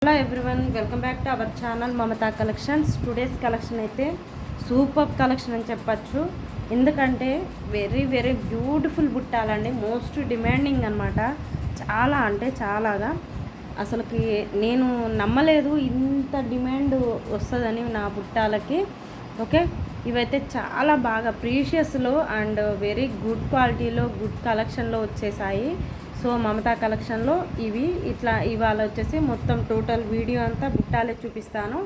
Hello everyone, welcome back to our channel Mamata collections. Today's collection అయితే super collection అని చెప్పచ్చు. ఎందుకంటే వెరీ వెరీ బ్యూటిఫుల్ బుట్టాలండి. మోస్ట్ డిమాండింగ్ అనమాట. చాలా అంటే చాలాగా అసలుకి నేను నమ్మలేదు ఇంత డిమాండ్ వస్తుందని నా బుట్టాలకి. ఓకే, ఇవైతే చాలా బాగా ప్రీషియస్లో అండ్ వెరీ గుడ్ క్వాలిటీలో గుడ్ కలెక్షన్లో వచ్చేసాయి. సో మమతా కలెక్షన్లో ఇవాళ వచ్చేసి మొత్తం టోటల్ వీడియో అంతా బుట్టాలే చూపిస్తాను.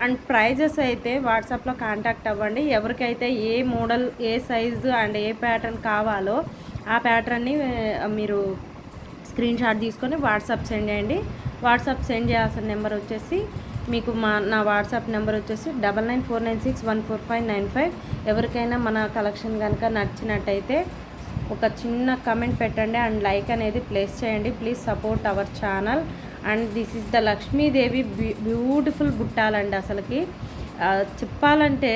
అండ్ ప్రైజెస్ అయితే వాట్సాప్లో కాంటాక్ట్ అవ్వండి. ఎవరికైతే ఏ మోడల్, ఏ సైజు అండ్ ఏ ప్యాటర్న్ కావాలో ఆ ప్యాటర్న్ని మీరు స్క్రీన్ షాట్ తీసుకొని వాట్సాప్ సెండ్ చేయండి. వాట్సాప్ సెండ్ చేయాల్సిన నెంబర్ వచ్చేసి మీకు నా వాట్సాప్ నెంబర్ వచ్చేసి 9949614595. ఎవరికైనా మన కలెక్షన్ కనుక నచ్చినట్టయితే ఒక చిన్న కమెంట్ పెట్టండి అండ్ లైక్ అనేది ప్లేస్ చేయండి. Please support our channel. And this is the Lakshmidevi beautiful బుట్టాలండి. అసలుకి చెప్పాలంటే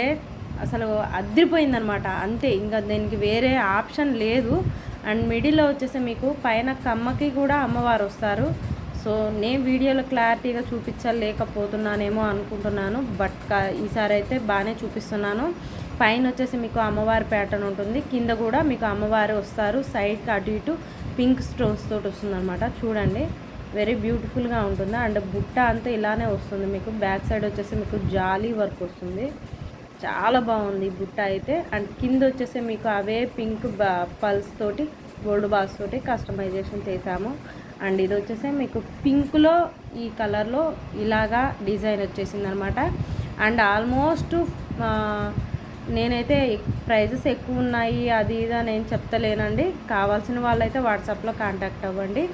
అసలు అదిరిపోయిందనమాట. అంతే, ఇంకా దీనికి వేరే ఆప్షన్ లేదు. అండ్ మిడిల్లో వచ్చేసి మీకు పైన కమ్మకి కూడా అమ్మవారు వస్తారు. సో నేను వీడియోలో క్లారిటీగా చూపించలేకపోతున్నానేమో అనుకుంటున్నాను, బట్ ఈసారి అయితే బాగానే చూపిస్తున్నాను. పైన వచ్చేసి మీకు అమ్మవారి ప్యాటర్న్ ఉంటుంది, కింద కూడా మీకు అమ్మవారు వస్తారు. సైడ్కి అటు ఇటు పింక్ స్టోన్స్ తోటి వస్తుంది అనమాట. చూడండి, వెరీ బ్యూటిఫుల్గా ఉంటుంది. అండ్ బుట్ట అంతా ఇలానే వస్తుంది. మీకు బ్యాక్ సైడ్ వచ్చేసి మీకు జాలీ వర్క్ వస్తుంది. చాలా బాగుంది బుట్ట అయితే. అండ్ కింద వచ్చేసి మీకు అవే పింక్ పల్స్ తోటి గోల్డ్ బాల్స్ తోటి కస్టమైజేషన్ చేసాము. అండ్ ఇది వచ్చేసి మీకు పింక్లో ఈ కలర్లో ఇలాగా డిజైన్ వచ్చేసింది అనమాట. అండ్ ఆల్మోస్ట్ నేనైతే ప్రైజెస్ ఎక్కువ ఉన్నాయి అది ఇది నేను చెప్తలేనండి. కావాల్సిన వాళ్ళైతే వాట్సాప్లో కాంటాక్ట్ అవ్వండి.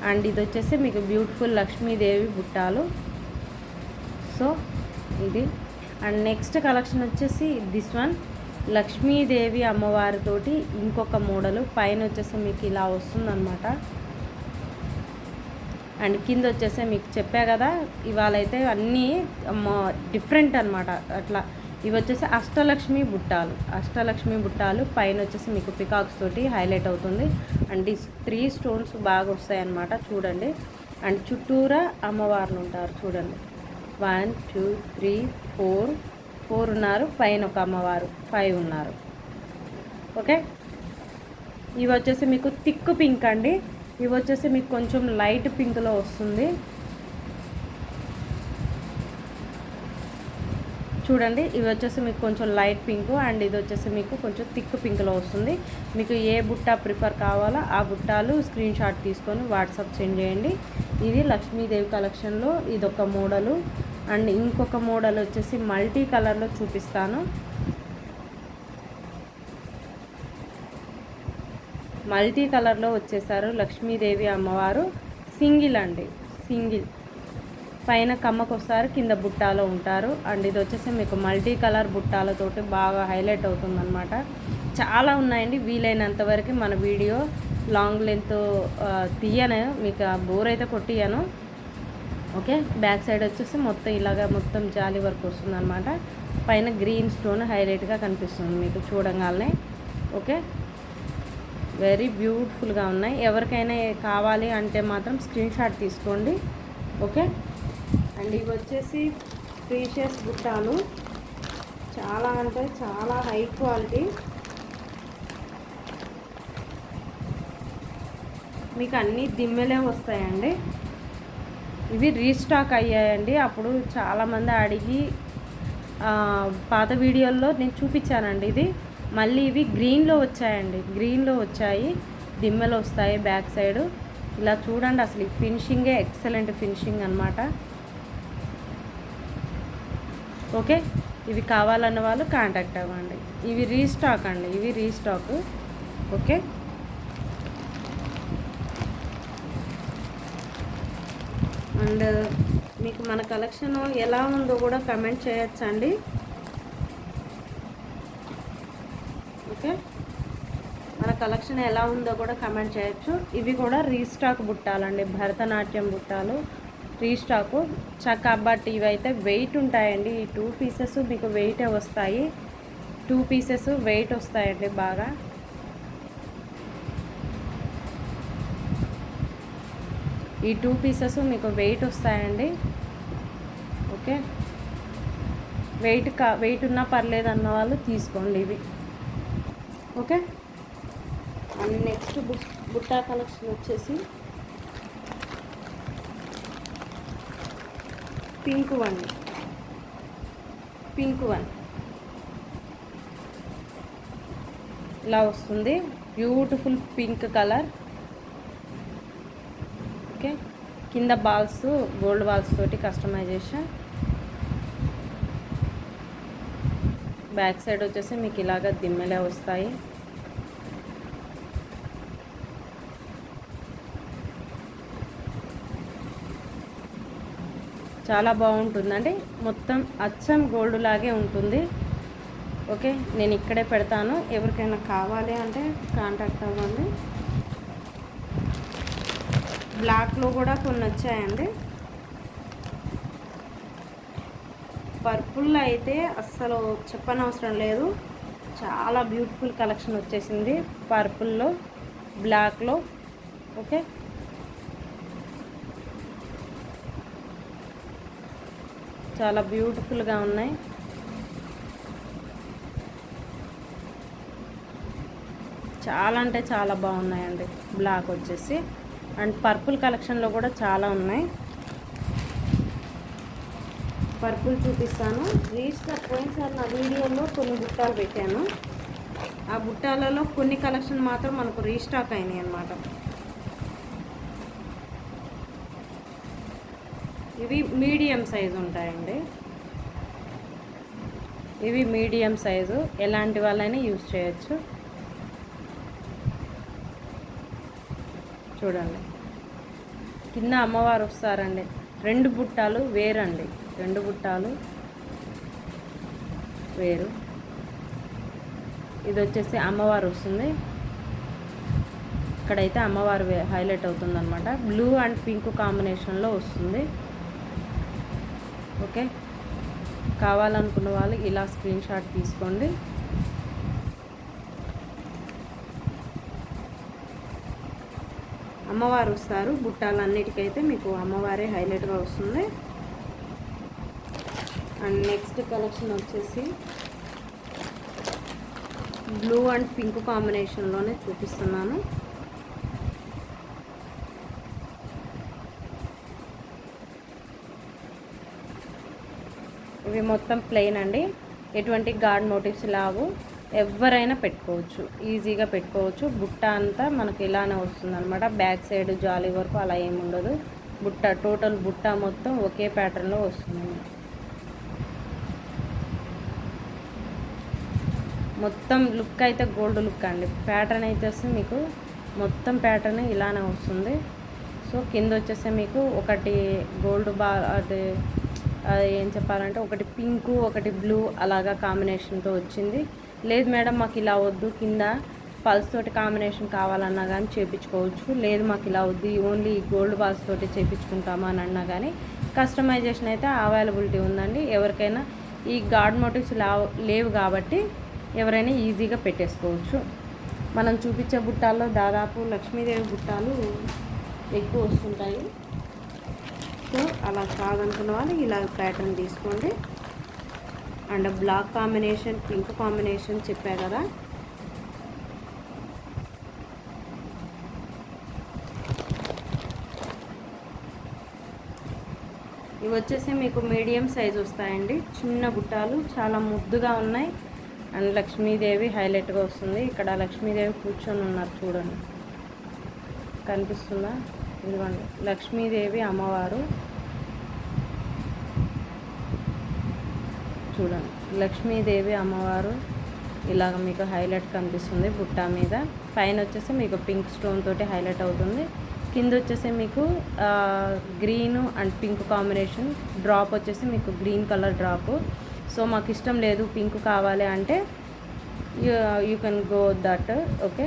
అండ్ ఇది వచ్చేసి మీకు బ్యూటిఫుల్ లక్ష్మీదేవి బుట్టాలు. సో ఇది. అండ్ నెక్స్ట్ కలెక్షన్ వచ్చేసి దిస్ వన్, లక్ష్మీదేవి అమ్మవారితోటి ఇంకొక మోడలు. పైన వచ్చేసి మీకు ఇలా వస్తుందన్నమాట. అండ్ కింద వచ్చేసి మీకు చెప్పా కదా, ఇవాళైతే అన్నీ డిఫరెంట్ అనమాట. అట్లా ఇవి వచ్చేసి అష్టలక్ష్మి బుట్టాలు. పైన వచ్చేసి మీకు పికాక్స్ తోటి హైలైట్ అవుతుంది. అండ్ ఈ 3 స్టోన్స్ బాగా వస్తాయన్నమాట. చూడండి. అండ్ చుట్టూరా అమ్మవార్లు ఉంటారు. చూడండి, 1 2 3 4 ఉన్నారు. పైన ఒక అమ్మవారు 5 ఉన్నారు. ఓకే, ఇవి వచ్చేసి మీకు థిక్ పింక్ అండి. ఇవి వచ్చేసి మీకు కొంచెం లైట్ పింక్లో వస్తుంది. చూడండి, ఇవి వచ్చేసి మీకు కొంచెం లైట్ పింక్ అండ్ ఇది వచ్చేసి మీకు కొంచెం థిక్ పింక్లో వస్తుంది. మీకు ఏ బుట్ట ప్రిఫర్ కావాలో ఆ బుట్టాలు స్క్రీన్ షాట్ తీసుకొని వాట్సాప్ సెండ్ చేయండి. ఇది లక్ష్మీదేవి కలెక్షన్లో ఇదొక మోడలు. అండ్ ఇంకొక మోడల్ వచ్చేసి మల్టీ కలర్లో చూపిస్తాను. మల్టీ కలర్లో వచ్చేసారు లక్ష్మీదేవి అమ్మవారు. సింగిల్ అండి, సింగిల్. పైన కమ్మకు వస్తారు, కింద బుట్టాలో ఉంటారు. అండ్ ఇది వచ్చేసి మీకు మల్టీ కలర్ బుట్టాలతోటి బాగా హైలైట్ అవుతుందన్నమాట. చాలా ఉన్నాయండి. వీలైనంత వరకు మన వీడియో లాంగ్ లెంత్ తీయను, మీకు బోర్ అయితే కొట్టియను. ఓకే, బ్యాక్ సైడ్ వచ్చేసి మొత్తం ఇలాగా మొత్తం జాలీ వర్క్ వస్తుందన్నమాట. పైన గ్రీన్ స్టోన్ హైలైట్గా కనిపిస్తుంది మీకు చూడగానే. ఓకే, వెరీ బ్యూటిఫుల్గా ఉన్నాయి. ఎవరికైనా కావాలి అంటే మాత్రం స్క్రీన్ షాట్ తీసుకోండి. ఓకే, అండ్ ఇవి వచ్చేసి ప్రీషియస్ బుట్టాలు. చాలా అంటే చాలా హై క్వాలిటీ. మీకు అన్నీ దిమ్మెలే వస్తాయండి. ఇవి రీస్టాక్ అయ్యాయండి. అప్పుడు చాలామంది అడిగి పాత వీడియోల్లో నేను చూపించానండి. ఇది మళ్ళీ ఇవి గ్రీన్లో వచ్చాయండి. గ్రీన్లో వచ్చాయి, దిమ్మెలు వస్తాయి బ్యాక్ సైడ్. ఇలా చూడండి, అసలు ఈ ఫినిషింగే ఎక్సలెంట్ ఫినిషింగ్ అనమాట. ఓకే, ఇవి కావాలన్న వాళ్ళు కాంటాక్ట్ అవ్వండి. ఇవి రీస్టాక్ అండి, ఇవి రీస్టాక్. ఓకే, అండ్ మీకు మన కలెక్షన్ ఎలా ఉందో కూడా కమెంట్ చేయొచ్చండి. ఓకే, మన కలెక్షన్ ఎలా ఉందో కూడా కమెంట్ చేయొచ్చు. ఇవి కూడా రీస్టాక్ బుట్టాలండి, భరతనాట్యం బుట్టాలు రీస్టాకు చక్క. బట్ ఇవైతే వెయిట్ ఉంటాయండి. ఈ 2 పీసెస్ మీకు వెయిటే వస్తాయి. 2 పీసెస్ వెయిట్ వస్తాయండి బాగా. ఈ 2 పీసెస్ మీకు వెయిట్ వస్తాయండి. వెయిట్ ఉన్నా పర్లేదు అన్న వాళ్ళు తీసుకోండి ఇవి. Okay. And next Butta collection వచ్చేసి పింక్ వన్ ఇలా వస్తుంది. Beautiful pink colour. ఓకే. కింద బాల్స్ గోల్డ్ బాల్స్ తోటి కస్టమైజేషన్. బ్యాక్ సైడ్ వచ్చేసి మీకు ఇలాగ దిమ్మెలే వస్తాయి. చాలా బాగుంటుందండి. మొత్తం అచ్చం గోల్డ్ లాగే ఉంటుంది. ఓకే. నేను ఇక్కడే పెడతాను, ఎవరికైనా కావాలి అంటే కాంటాక్ట్ అవ్వండి. బ్లాక్లో కూడా కొన్ని వచ్చాయండి. పర్పుల్లో అయితే అస్సలు చెప్పనవసరం లేదు, చాలా బ్యూటిఫుల్ కలెక్షన్ వచ్చేసింది పర్పుల్లో, బ్లాక్లో. ఓకే. చాలా బ్యూటిఫుల్గా ఉన్నాయి. చాలా అంటే చాలా బాగున్నాయండి బ్లాక్ వచ్చేసి. అండ్ పర్పుల్ కలెక్షన్లో కూడా చాలా ఉన్నాయి. పర్పుల్ చూపిస్తాను. పోయినసారి నా వీడియోలో కొన్ని బుట్టాలు పెట్టాను. ఆ బుట్టాలలో కొన్ని కలెక్షన్ మాత్రం మనకు రీస్టాక్ అయినాయి అన్నమాట. ఇవి మీడియం సైజు ఉంటాయండి. ఇవి మీడియం సైజు, ఎలాంటి వాళ్ళైనా యూజ్ చేయొచ్చు. చూడండి, కింద అమ్మవారు వస్తారండి. 2 బుట్టాలు వేరండి, 2 బుట్టాలు వేరు. ఇది వచ్చేసి అమ్మవారు వస్తుంది. ఇక్కడైతే అమ్మవారు హైలైట్ అవుతుంది అనమాట. బ్లూ అండ్ పింక్ కాంబినేషన్లో వస్తుంది. ఓకే. కావాలనుకున్న వాళ్ళు ఇలా స్క్రీన్ షాట్ తీసుకోండి. అమ్మవారు వస్తారు బుట్టాలన్నిటికైతే, మీకు అమ్మవారే హైలైట్గా వస్తుంది. అండ్ నెక్స్ట్ కలెక్షన్ వచ్చేసి బ్లూ అండ్ పింక్ కాంబినేషన్లోనే చూపిస్తున్నాను. ఇవి మొత్తం ప్లెయిన్ అండి, ఎటువంటి గార్డ్ మోటివ్స్ లావు. ఎవరైనా పెట్టుకోవచ్చు, ఈజీగా పెట్టుకోవచ్చు. బుట్ట అంతా మనకు ఇలానే వస్తుంది అనమాట. బ్యాక్ సైడ్ జాలీ వరకు అలా ఏమి ఉండదు. టోటల్ బుట్ట మొత్తం ఒకే ప్యాటర్న్లో వస్తుంది. మొత్తం లుక్ అయితే గోల్డ్ లుక్ అండి. ప్యాటర్న్ అయితే వస్తే మీకు మొత్తం ప్యాటర్న్ ఇలానే వస్తుంది. సో కింద వచ్చేసి మీకు ఒకటి గోల్డ్ అది ఏం చెప్పాలంటే ఒకటి పింకు ఒకటి బ్లూ అలాగా కాంబినేషన్తో వచ్చింది. లేదు మేడం మాకు ఇలా వద్దు, కింద పల్స్ తోటి కాంబినేషన్ కావాలన్నా కానీ చేయించుకోవచ్చు. లేదు మాకు ఇలా వద్దు, ఓన్లీ గోల్డ్ బాల్స్ తోటి చేయించుకుంటామా అని అన్నా కానీ కస్టమైజేషన్ అయితే అవైలబిలిటీ ఉందండి. ఎవరికైనా ఈ గార్డ్ మోటివ్స్ లేవు కాబట్టి ఎవరైనా ఈజీగా పెట్టేసుకోవచ్చు. మనం చూపించే బుట్టాల్లో దాదాపు లక్ష్మీదేవి బుట్టాలు ఎక్కువ వస్తుంటాయి. సో అలా కాదనుకున్న వాళ్ళు ఇలా ప్యాటర్న్ తీసుకోండి. And black combination, pink combination చెప్పా కదా. ఇవి వచ్చేసి మీకు మీడియం సైజ్ వస్తాయండి. చిన్న బుట్టాలు చాలా ముద్దుగా ఉన్నాయి. అండ్ లక్ష్మీదేవి హైలైట్గా వస్తుంది. ఇక్కడ లక్ష్మీదేవి కూర్చొని ఉన్నారు చూడండి, కనిపిస్తుందా? ఇదిగోండి లక్ష్మీదేవి అమ్మవారు చూడండి. లక్ష్మీదేవి అమ్మవారు ఇలాగ మీకు హైలైట్ కనిపిస్తుంది బుట్ట మీద. పైన వచ్చేసి మీకు పింక్ స్టోన్ తోటి హైలైట్ అవుతుంది. కింద వచ్చేసి మీకు green and pink combination drop వచ్చేసి మీకు గ్రీన్ కలర్ డ్రాప్. సో మాకు ఇష్టం లేదు పింక్ కావాలి అంటే you can go that. Okay.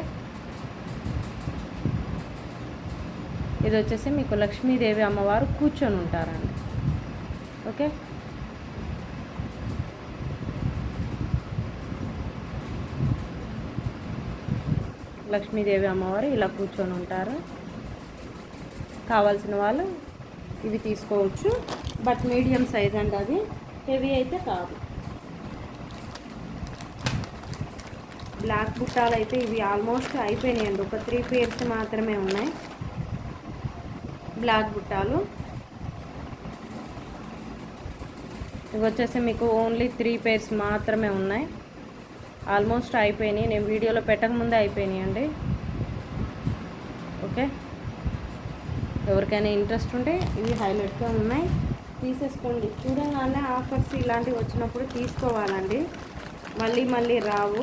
ఇది వచ్చేసి మీకు లక్ష్మీదేవి అమ్మవారు కూర్చొని ఉంటారండి. ఓకే. లక్ష్మీదేవి అమ్మవారు ఇలా కూర్చొని ఉంటారు. కావాల్సిన వాళ్ళు ఇవి తీసుకోవచ్చు. బట్ మీడియం సైజ్ అండి, అది హెవీ అయితే కాదు. బ్లాక్ బుట్టాలు అయితే ఇవి ఆల్మోస్ట్ అయిపోయినాయండి. ఒక 3 పేర్స్ మాత్రమే ఉన్నాయి బ్లాక్ బుట్టాలు. ఇవి వచ్చేసి మీకు ఓన్లీ 3 పేర్స్ మాత్రమే ఉన్నాయి. ఆల్మోస్ట్ అయిపోయినాయి. నేను వీడియోలో పెట్టకముందే అయిపోయినాయి అండి. ఓకే, ఎవరికైనా ఇంట్రెస్ట్ ఉంటే ఇవి హైలైట్గా ఉన్నాయి, తీసేసుకోండి. చూడంగానే ఆఫర్స్ ఇలాంటివి వచ్చినప్పుడు తీసుకోవాలండి, మళ్ళీ మళ్ళీ రావు.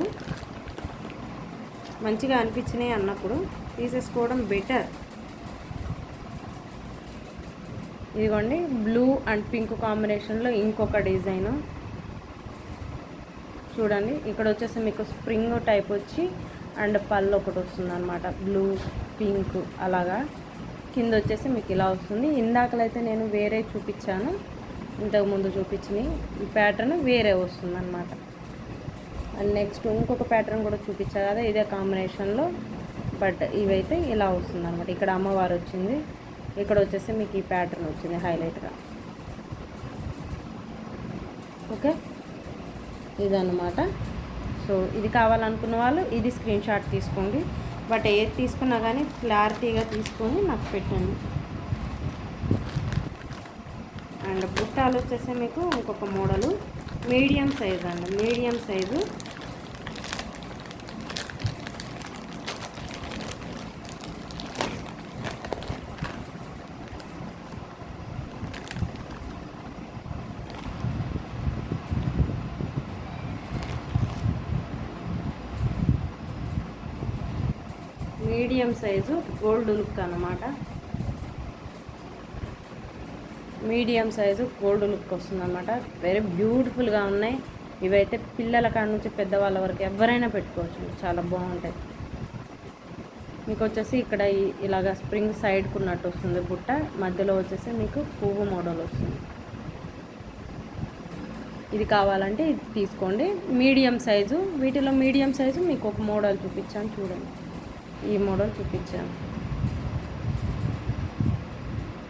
మంచిగా అనిపించినాయి అన్నప్పుడు తీసేసుకోవడం బెటర్. ఇదిగోండి, బ్లూ అండ్ పింక్ కాంబినేషన్లో ఇంకొక డిజైను చూడండి. ఇక్కడ వచ్చేసి మీకు స్ప్రింగ్ టైప్ వచ్చి అండ్ పళ్ళు ఒకటి వస్తుంది అనమాట, బ్లూ పింక్ అలాగా. కింద వచ్చేసి మీకు ఇలా వస్తుంది. ఇందాకలైతే నేను వేరే చూపించాను, ఇంతకుముందు చూపించిన ఈ ప్యాటర్న్ వేరే వస్తుంది అనమాట. అండ్ నెక్స్ట్ ఇంకొక ప్యాటర్న్ కూడా చూపించాను కదా ఇదే కాంబినేషన్లో, బట్ ఇవైతే ఇలా వస్తుంది అనమాట. ఇక్కడ అమ్మవారు వచ్చింది, ఇక్కడ వచ్చేసి మీకు ఈ ప్యాటర్న్ వచ్చింది హైలైట్గా. ఓకే, ఇదన్నమాట. సో ఇది కావాలనుకున్న వాళ్ళు ఇది స్క్రీన్ షాట్ తీసుకోండి, బట్ ఏది తీసుకున్నా కానీ క్లారిటీగా తీసుకొని నాకు పెట్టండి. అండ్ బుట్టాలు వచ్చేసి మీకు ఇంకొక మోడలు మీడియం సైజు అండి, medium size. Medium size gold look అన్నమాట. మీడియం సైజు గోల్డ్ లుక్ వస్తుంది అనమాట. వెరీ బ్యూటిఫుల్గా ఉన్నాయి. ఇవైతే పిల్లల కాడ నుంచి పెద్దవాళ్ళ వరకు ఎవరైనా పెట్టుకోవచ్చు, చాలా బాగుంటాయి. మీకు వచ్చేసి ఇక్కడ ఇలాగ స్ప్రింగ్ సైడ్కు ఉన్నట్టు వస్తుంది బుట్ట, మధ్యలో వచ్చేసి మీకు పువ్వు మోడల్ వస్తుంది. ఇది కావాలంటే ఇది తీసుకోండి. మీడియం సైజు, వీటిలో మీడియం సైజు మీకు ఒక మోడల్ చూపించాను చూడండి, ఈ మోడల్ చూపించాను.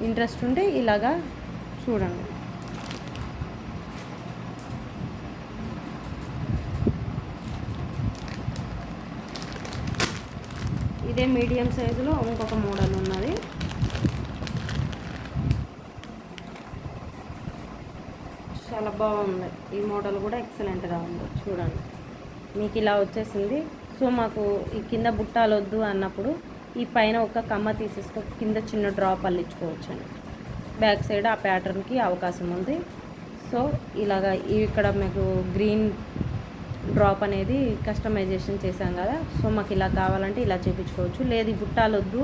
ఇంట్రెస్ట్ ఉంటే ఇలాగా చూడండి. ఇదే మీడియం సైజులో ఇంకొక మోడల్ ఉన్నది. చాలా బాగుంది, ఈ మోడల్ కూడా ఎక్సలెంట్గా ఉంది చూడండి. మీకు ఇలా వచ్చేసింది. సో మాకు ఈ కింద బుట్టాలు వద్దు అన్నప్పుడు ఈ పైన ఒక కమ్మ తీసేసుకో, కింద చిన్న డ్రాప్ అల్లించుకోవచ్చు అండి. బ్యాక్ సైడ్ ఆ ప్యాటర్న్కి అవకాశం ఉంది. సో ఇలాగా ఇక్కడ మీకు గ్రీన్ డ్రాప్ అనేది కస్టమైజేషన్ చేశాం కదా, సో మాకు ఇలా కావాలంటే ఇలా చేయించుకోవచ్చు. లేదు ఈ బుట్టాలు వద్దు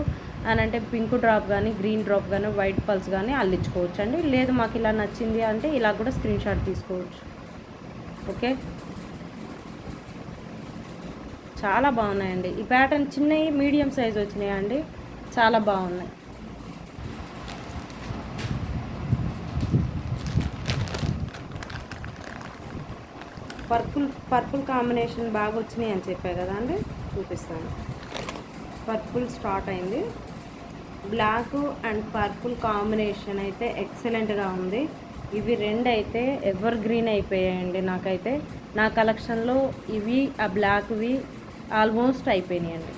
అని అంటే పింక్ డ్రాప్ కానీ గ్రీన్ డ్రాప్ కానీ వైట్ పల్స్ కానీ అల్లించుకోవచ్చు అండి. లేదు మాకు ఇలా నచ్చింది అంటే ఇలా కూడా స్క్రీన్ షాట్ తీసుకోవచ్చు. ఓకే, చాలా బాగున్నాయండి ఈ ప్యాటర్న్. చిన్నవి మీడియం సైజ్ వచ్చినాయి అండి, చాలా బాగున్నాయి. పర్పుల్ కాంబినేషన్ బాగా వచ్చినాయి అని చెప్పా కదా అండి, చూపిస్తాను. పర్పుల్ స్టార్ట్ అయింది, బ్లాక్ అండ్ పర్పుల్ కాంబినేషన్ అయితే ఎక్సలెంట్గా ఉంది. ఇవి రెండు అయితే ఎవర్ గ్రీన్ అయిపోయాయండి. నాకైతే నా కలెక్షన్లో ఇవి ఆ బ్లాక్వి ఆల్మోస్ట్ అయిపోయినాయండి,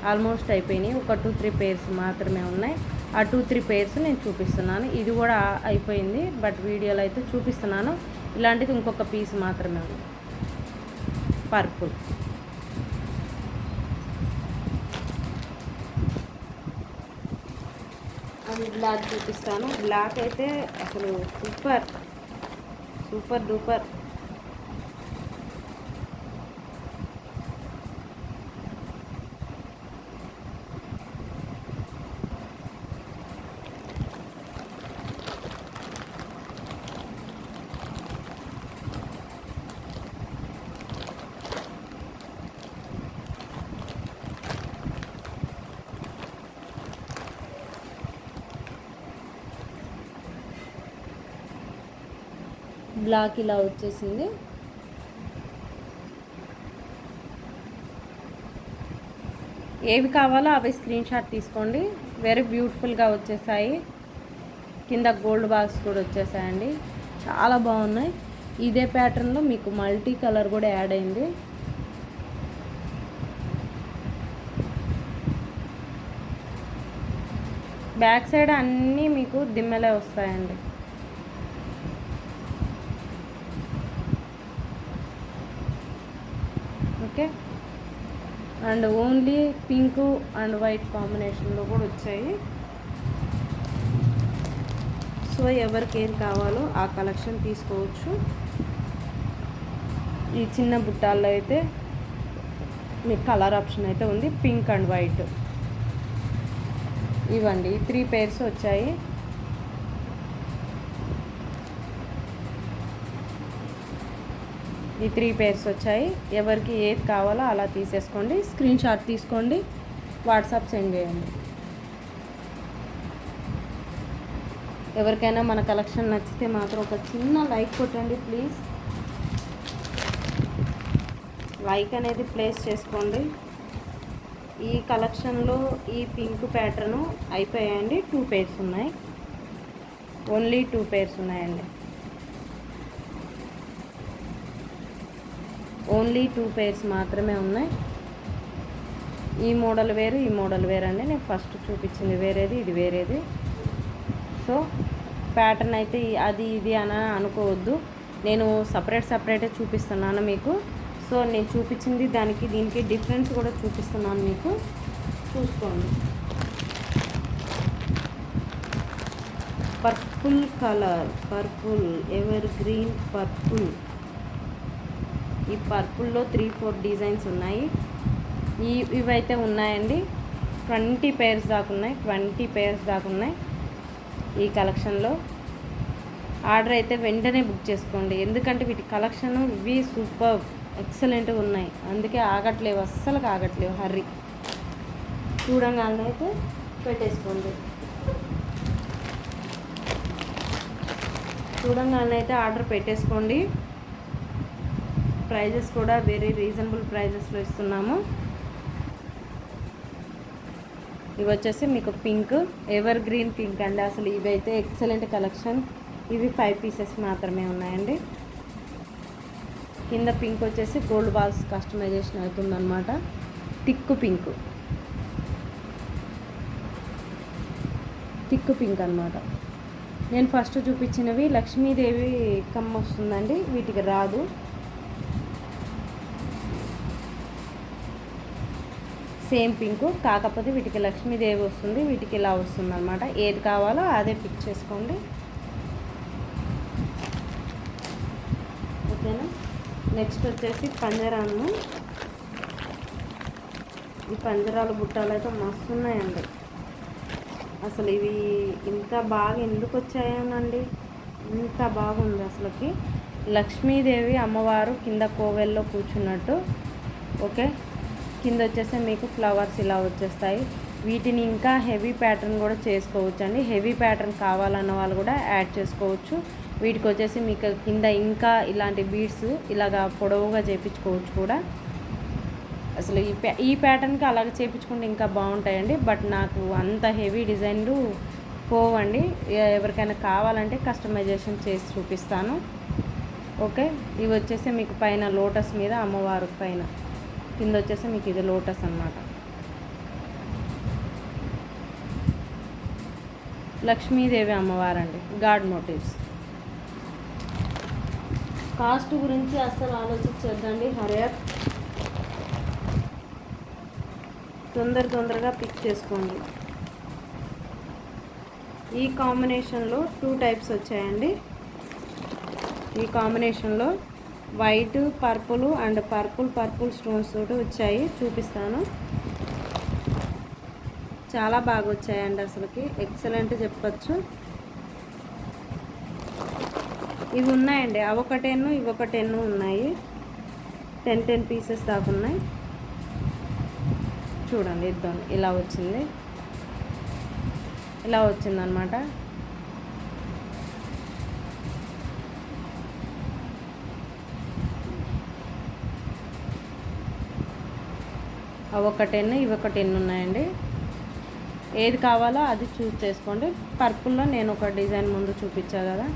ఆల్మోస్ట్ అయిపోయినాయి. ఒక 2-3 పేర్స్ మాత్రమే ఉన్నాయి. ఆ 2-3 పేర్స్ నేను చూపిస్తున్నాను. ఇది కూడా అయిపోయింది, బట్ వీడియోలో అయితే చూపిస్తున్నాను. ఇలాంటిది ఇంకొక పీస్ మాత్రమే ఉంది పర్పుల్. అది బ్లాక్ చూపిస్తాను. బ్లాక్ అయితే అసలు సూపర్ సూపర్ డూపర్. బ్లాక్ ఇలా వచ్చేసింది. ఏవి కావాలో అవి స్క్రీన్ షాట్ తీసుకోండి. వెరీ బ్యూటిఫుల్గా వచ్చేసాయి. కింద గోల్డ్ బాక్స్ కూడా వచ్చేసాయండి, చాలా బాగున్నాయి. ఇదే ప్యాటర్న్లో మీకు మల్టీ కలర్ కూడా యాడ్ అయింది. బ్యాక్ సైడ్ అన్నీ మీకు దిమ్మెలే వస్తాయండి. Okay, and only pink and white కాంబినేషన్లో కూడా వచ్చాయి. సో ఎవరికి ఏది కావాలో ఆ కలెక్షన్ తీసుకోవచ్చు. ఈ చిన్న బుట్టాల్లో అయితే మీకు కలర్ ఆప్షన్ అయితే ఉంది, పింక్ అండ్ వైట్. ఇవ్వండి 3 pairs వచ్చాయి. ఈ 3 pairs వచ్చాయి. ఎవరికి ఏది కావాలో అలా తీసేసుకోండి, స్క్రీన్ షాట్ తీసుకోండి, వాట్సాప్ సెండ్ చేయండి. ఎవరికైనా మన కలెక్షన్ నచ్చితే మాత్రం ఒక చిన్న లైక్ కొట్టండి ప్లీజ్. లైక్ అనేది ప్లేస్ చేసుకోండి. ఈ కలెక్షన్లో ఈ పింక్ ప్యాటర్ను అయిపోయాయండి. 2 pairs ఉన్నాయి, ఓన్లీ 2 pairs ఉన్నాయండి. ఓన్లీ 2 pairs మాత్రమే ఉన్నాయి. ఈ మోడల్ వేరు, ఈ మోడల్ వేరు అండి. నేను ఫస్ట్ చూపించింది వేరేది, ఇది వేరేది. సో ప్యాటర్న్ అయితే అది ఇది అని అనుకోవద్దు, నేను సపరేటే చూపిస్తున్నాను మీకు. సో నేను చూపించింది దానికి దీనికి డిఫరెన్స్ కూడా చూపిస్తున్నాను మీకు, చూసుకోండి. Purple colour, purple ever green purple. ఈ పర్పుల్లో 3-4 డిజైన్స్ ఉన్నాయి. ఇవైతే ఉన్నాయండి. 20 pairs దాకా ఉన్నాయి, 20 pairs దాకా ఉన్నాయి ఈ కలెక్షన్లో. ఆర్డర్ అయితే వెంటనే బుక్ చేసుకోండి, ఎందుకంటే వీటి కలెక్షన్ ఇవి సూపర్ ఎక్సలెంట్గా ఉన్నాయి. అందుకే ఆగట్లేవు, అస్సలు ఆగట్లేవు. హర్రీ చూడంగానే అయితే పెట్టేసుకోండి. చూడంగానే అయితే ఆర్డర్ పెట్టేసుకోండి. ప్రైజెస్ కూడా వెరీ రీజనబుల్ ప్రైజెస్లో ఇస్తున్నాము. ఇవి వచ్చేసి మీకు పింక్, ఎవర్ గ్రీన్ పింక్ అండి. అసలు ఇవైతే ఎక్సలెంట్ కలెక్షన్. ఇవి 5 pieces మాత్రమే ఉన్నాయండి. కింద పింక్ వచ్చేసి గోల్డ్ బాల్స్ కస్టమైజేషన్ అవుతుందన్నమాట. థిక్ పింక్ అన్నమాట. నేను ఫస్ట్ చూపించినవి లక్ష్మీదేవి కమ్మ వస్తుందండి, వీటికి రాదు. సేమ్ పింక్, కాకపోతే వీటికి లక్ష్మీదేవి వస్తుంది, వీటికి ఇలా వస్తుంది అనమాట. ఏది కావాలో అదే పిక్ చేసుకోండి, ఓకేనా. నెక్స్ట్ వచ్చేసి పంజరాను. ఈ పంజరాల బుట్టాలు అయితే మస్తు ఉన్నాయండి. అసలు ఇవి ఇంత బాగా ఎందుకు వచ్చాయోనండి, ఇంత బాగుంది అసలుకి. లక్ష్మీదేవి అమ్మవారు కింద కోవెల్లో కూర్చున్నట్టు. ఓకే, కింద వచ్చేసి మీకు ఫ్లవర్స్ ఇలా వచ్చేస్తాయి. వీటిని ఇంకా హెవీ ప్యాటర్న్ కూడా చేసుకోవచ్చు అండి. హెవీ ప్యాటర్న్ కావాలన్న వాళ్ళు కూడా యాడ్ చేసుకోవచ్చు. వీటికి వచ్చేసి మీకు కింద ఇంకా ఇలాంటి బీడ్స్ ఇలాగా పొడవుగా చేయించుకోవచ్చు కూడా. అసలు ఈ ప్యాటర్న్కి అలాగ చేయించుకుంటే ఇంకా బాగుంటాయండి. బట్ నాకు అంత హెవీ డిజైన్లు పోవండి. ఎవరికైనా కావాలంటే కస్టమైజేషన్ చేసి చూపిస్తాను. ఓకే, ఇవి వచ్చేసి మీకు పైన లోటస్ మీద అమ్మవారు పైన, కింద వచ్చేసి మీకు ఇది లోటస్ అన్నమాట. లక్ష్మీదేవి అమ్మవారండి, గాడ్ మోటివ్స్. కాస్ట్ గురించి అస్సలు ఆలోచించద్దండి, హరియర్ తొందరగా పిక్ చేసుకోండి. ఈ కాంబినేషన్లో 2 types వచ్చాయండి. ఈ కాంబినేషన్లో white purple and purple stones తోటి వచ్చాయి, చూపిస్తాను. చాలా బాగా వచ్చాయండి, అసలుకి ఎక్సలెంట్ చెప్పచ్చు. ఇవి ఉన్నాయండి, అవొకటెన్ను ఇవొకటెన్ను ఉన్నాయి. 10 pieces దాకా ఉన్నాయి. చూడండి, ఇద్దాం ఇలా వచ్చిందనమాట. ఒక 10 ఇవొక 10 ఉన్నాయండి. ఏది కావాలో అది చూస్ చేసుకోండి. పర్పుల్లో నేను ఒక డిజైన్ ముందు చూపించా కదా,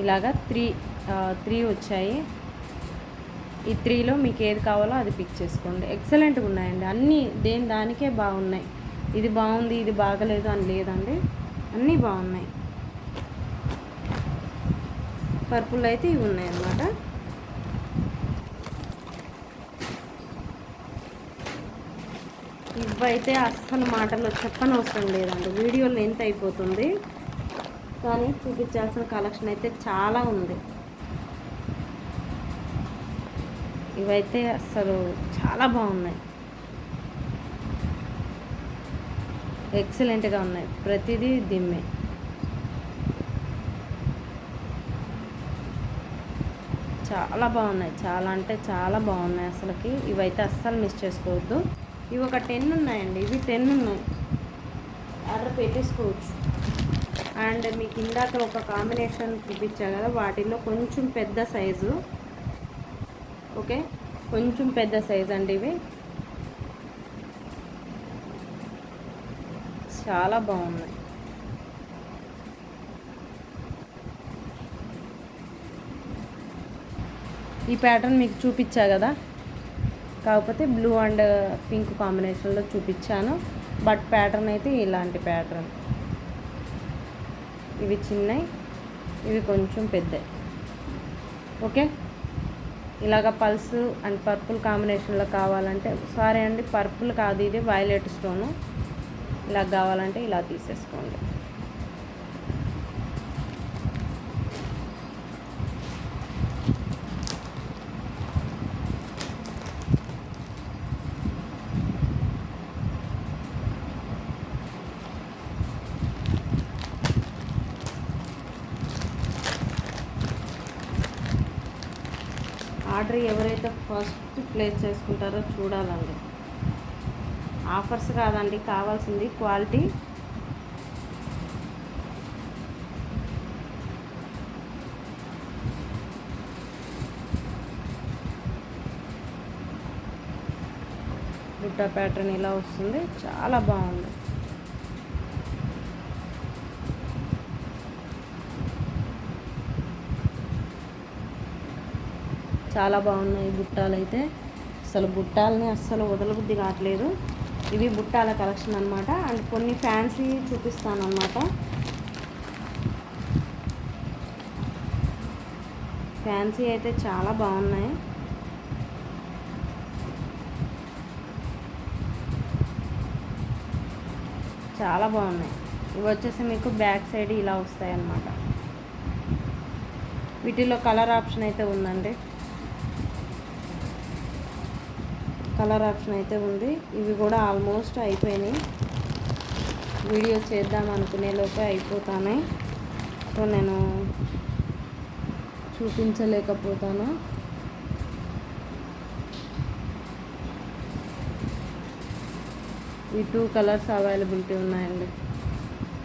ఇలాగా 3 వచ్చాయి. ఈ 3లో మీకు ఏది కావాలో అది పిక్ చేసుకోండి. ఎక్సలెంట్గా ఉన్నాయండి, అన్నీ దానికే బాగున్నాయి. ఇది బాగుంది ఇది బాగలేదు అని లేదండి, అన్నీ బాగున్నాయి. పర్పుల్ అయితే ఇవి ఉన్నాయి అన్నమాట. ఇవైతే అస్సలు మాటల్లో చెప్పనవసరం లేదండి, వీడియో లెంత్ అయిపోతుంది, కానీ చూపించాల్సిన కలెక్షన్ అయితే చాలా ఉంది. ఇవైతే అస్సలు చాలా బాగున్నాయి, ఎక్సలెంట్గా ఉన్నాయి, ప్రతిదీ దిమ్మే. చాలా బాగున్నాయి, చాలా అంటే చాలా బాగున్నాయి అసలుకి. ఇవైతే అస్సలు మిస్ చేసుకోవద్దు. ఇవి ఒక 10 ఉన్నాయండి, ఇవి 10 ఉన్నాయి, ఆర్డర్ పెట్టేసుకోవచ్చు. అండ్ మీకు ఇందాక ఒక కాంబినేషన్ చూపించా కదా, వాటిల్లో కొంచెం పెద్ద సైజు, ఓకే, కొంచెం పెద్ద సైజ్ అండి ఇవి, చాలా బాగున్నాయి. ఈ ప్యాటర్న్ మీకు చూపించా కదా, కాకపోతే బ్లూ అండ్ పింక్ కాంబినేషన్లో చూపించాను, బట్ ప్యాటర్న్ అయితే ఇలాంటి ప్యాటర్న్. ఇవి చిన్నవి, ఇవి కొంచెం పెద్దవి, ఓకే. ఇలాగ పల్స్ అండ్ పర్పుల్ కాంబినేషన్లో కావాలంటే, సారీ అండి పర్పుల్ కాదు ఇది వైలెట్ స్టోను, ఇలా కావాలంటే ఇలా తీసేసుకోండి. ఆర్డర్ ఎవరైతే ఫస్ట్ ప్లేస్ చేసుకుంటారో చూడాలండి, ఆఫర్స్ కాదండి కావాల్సింది, క్వాలిటీ. బుట్ట ప్యాటర్న్ ఇలా వస్తుంది, చాలా బాగుంది. చాలా బాగున్నాయి బుట్టాలు అయితే, అసలు బుట్టాలని అస్సలు వదలబుద్ధి కావట్లేదు. ఇవి బుట్టాల కలెక్షన్ అనమాట. అండ్ కొన్ని ఫ్యాన్సీ చూపిస్తాను అనమాట. ఫ్యాన్సీ అయితే చాలా బాగున్నాయి. చాలా బాగున్నాయి. ఇవి వచ్చేసి మీకు బ్యాక్ సైడ్ ఇలా వస్తాయి అన్నమాట. వీటిలో కలర్ ఆప్షన్ అయితే ఉందండి, కలర్ ఆప్షన్ అయితే ఉంది. ఇవి కూడా ఆల్మోస్ట్ అయిపోయినాయి, వీడియో చేద్దాం అనుకునే లోపే అయిపోతానే, సో నేను చూపించలేకపోతాను. ఈ 2 కలర్స్ అవైలబిలిటీ ఉన్నాయండి,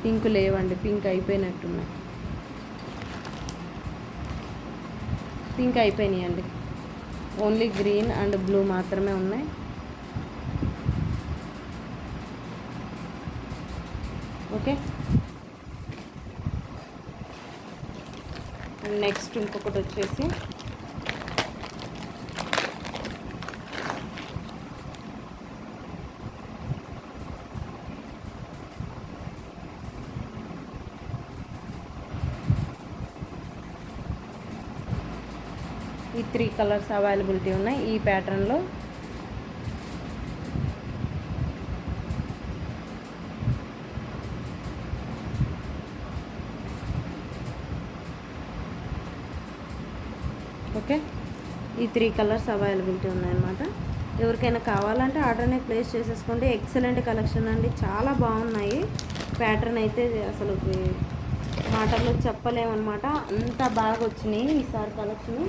పింక్ లేవండి, పింక్ అయిపోయినట్టున్నాయి, పింక్ అయిపోయినాయండి, ఓన్లీ గ్రీన్ అండ్ బ్లూ మాత్రమే ఉన్నాయి. ఓకే, అండ్ నెక్స్ట్ ఇంకొకటి వచ్చేసి ఈ 3 కలర్స్ అవైలబిలిటీ ఉన్నాయి ఈ ప్యాటర్న్లో. ఓకే, ఈ 3 కలర్స్ అవైలబిలిటీ ఉన్నాయన్నమాట. ఎవరికైనా కావాలంటే ఆర్డర్ని ప్లేస్ చేసేసుకోండి. ఎక్సలెంట్ కలెక్షన్ అండి, చాలా బాగున్నాయి. ప్యాటర్న్ అయితే అసలు మాటల్లో చెప్పలేమన్నమాట, అంత బాగా వచ్చినాయి ఈసారి కలెక్షన్.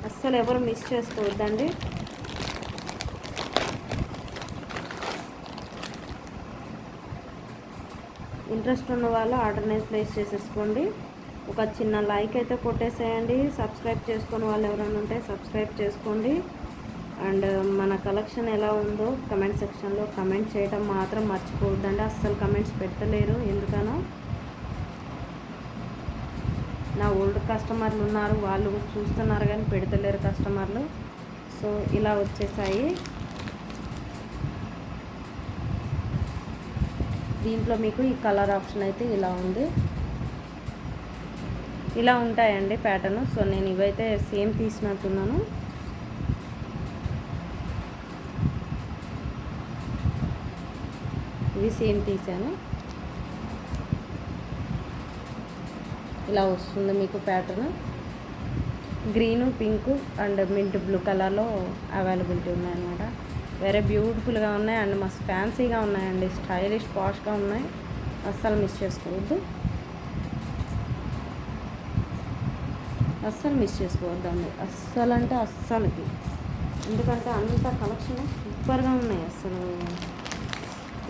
అస్సలు ఎవరు మిస్ చేసుకోవద్దండి. ఇంట్రెస్ట్ ఉన్న వాళ్ళు ఆర్డర్ని ప్లేస్ చేసేసుకోండి. ఒక చిన్న లైక్ అయితే కొట్టేసేయండి. సబ్స్క్రైబ్ చేసుకుని వాళ్ళు ఎవరైనా ఉంటే సబ్స్క్రైబ్ చేసుకోండి. అండ్ మన కలెక్షన్ ఎలా ఉందో కమెంట్ సెక్షన్లో కమెంట్ చేయడం మాత్రం మర్చిపోవద్దండి. అస్సలు కమెంట్స్ పెట్టలేరు, ఎందుకనో నా ఓల్డ్ కస్టమర్లు ఉన్నారు, వాళ్ళు చూస్తున్నారు కానీ పెడతలేరు కస్టమర్లు. సో ఇలా వచ్చేసాయి. దీంట్లో మీకు ఈ కలర్ ఆప్షన్ అయితే ఇలా ఉంది. ఇలా ఉంటాయండి ప్యాటర్న్. సో నేను ఇవైతే సేమ్ తీసినట్టున్నాను. ఇవి సేమ్ తీసాను. ఇలా వస్తుంది మీకు pattern. Green, pink and mint blue కలర్లో అవైలబిలిటీ ఉన్నాయన్నమాట. వెరీ బ్యూటిఫుల్గా ఉన్నాయి అండ్ మస్తు ఫ్యాన్సీగా ఉన్నాయండి. స్టైలిష్ పాష్గా ఉన్నాయి. అస్సలు మిస్ చేసుకోవద్దు, అస్సలు మిస్ చేసుకోవద్దండి. అస్సలు అంటే అస్సలకి, ఎందుకంటే అంత కలెక్షన్ సూపర్గా ఉన్నాయి. అస్సలు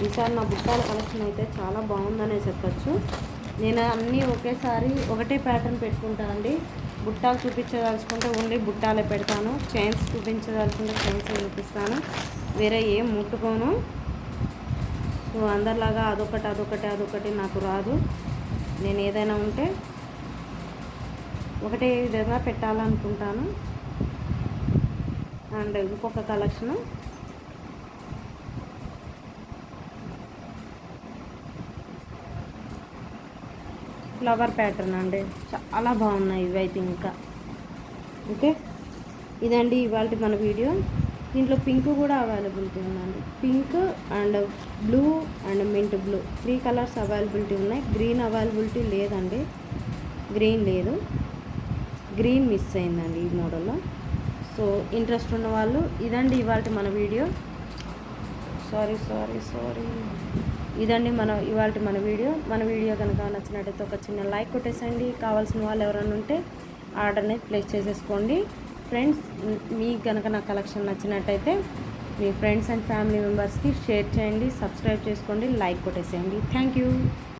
ఈసారి నా బుట్టాల కలెక్షన్ అయితే చాలా బాగుందనే చెప్పచ్చు. నేను అన్నీ ఒకేసారి ఒకటే ప్యాటర్న్ పెట్టుకుంటాను అండి. బుట్టాలు చూపించదలుచుకుంటే ఓన్లీ బుట్టాలే పెడతాను. చైన్స్ చూపించదలుచుకుంటే చైన్స్ చూపిస్తాను, వేరే ఏం ముట్టుకోను. సో అందరిలాగా అదొకటి నాకు రాదు. నేను ఏదైనా ఉంటే ఒకటే విధంగా పెట్టాలనుకుంటాను. అండ్ ఇంకొక కలెక్షను ఫ్లవర్ ప్యాటర్న్ అండి. చాలా బాగున్నాయి ఇవైతే. ఇంకా ఓకే, ఇదండి ఇవాళ మన వీడియో. దీంట్లో పింక్ కూడా అవైలబిలిటీ ఉందండి. Pink and blue and mint blue 3 colours availability ఉన్నాయి. గ్రీన్ అవైలబిలిటీ లేదండి, గ్రీన్ లేదు, గ్రీన్ మిస్ అయిందండి ఈ మోడల్లో. సో ఇంట్రెస్ట్ ఉన్న వాళ్ళు ఇదండి ఇవాళ మన వీడియో. సారీ ఇదండి ఇవాళ మన వీడియో కనుక నచ్చినట్టయితే ఒక చిన్న లైక్ కొట్టేసండి. కావాల్సిన వాళ్ళు ఎవరైనా ఉంటే ఆర్డర్ని ప్లేస్ చేసేసుకోండి. ఫ్రెండ్స్, మీకు కనుక నా కలెక్షన్ నచ్చినట్టయితే మీ ఫ్రెండ్స్ అండ్ ఫ్యామిలీ మెంబర్స్కి షేర్ చేయండి, సబ్స్క్రైబ్ చేసుకోండి, లైక్ కొట్టేసేయండి. Thank you.